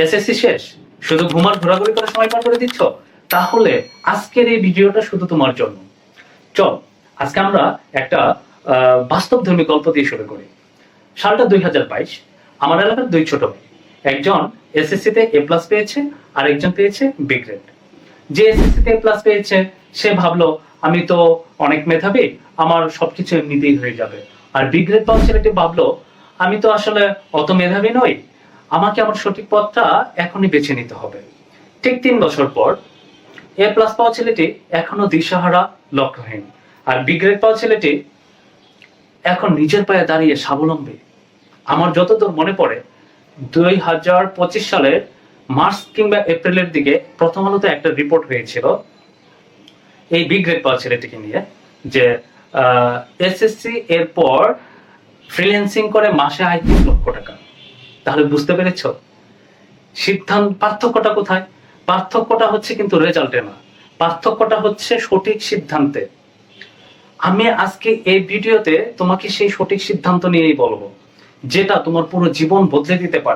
SSC শেষ, শুধু ঘুমার ঘোরাঘুরি করে সময় পার করে দিচ্ছ? তাহলে আজকের এই ভিডিওটা শুধু তোমার জন্য। চল আজকে আমরা একটা বাস্তবধর্মী গল্প দিয়ে শুরু করি। সালটা 2022। আমার এলাকার দুই ছোট ভাই, একজন এসএসসি তে এ প্লাস পেয়েছে আর একজন পেয়েছে বি গ্রেড। যে এসএসসি তে এ প্লাস পেয়েছে সে ভাবলো আমি তো অনেক মেধাবী, আমার সবকিছু এমনিতেই হয়ে যাবে। আর বি গ্রেড পাওয়া ছেলেটি ভাবলো আমি তো আসলে অত মেধাবী নই, আমাকে আমার সঠিক পথটা এখনই বেছে নিতে হবে। ঠিক 3 বছর পর এ প্লাস পাওয়া ছেলেটি এখনো দিশাহারা, লক্ষ্যহীন। আর বি গ্রেড পাওয়া ছেলেটি এখন নিজের পায়ে দাঁড়িয়ে স্বাবলম্বী। আমার যতদূর মনে পড়ে 2025 সালের মার্চ কিংবা এপ্রিলের দিকে প্রথম আলোতে একটা রিপোর্ট হয়েছিল এই বি গ্রেড পাওয়া ছেলেটিকে নিয়ে, যে এসএসসি এর পর ফ্রিল্যান্সিং করে মাসে আয় 3 লক্ষ টাকা। তাহলে বুঝতে পেরেছ পার্থক্যটা কোথায়? পার্থক্যটা হচ্ছে কিন্তু রেজাল্টে না, পার্থক্যটা হচ্ছে সঠিক সিদ্ধান্তে। আমি আজকে এই ভিডিওতে তোমাকে সেই সঠিক সিদ্ধান্ত নিয়েই বলবো, যেটা তোমার পুরো জীবন বদলে দিতে পারে।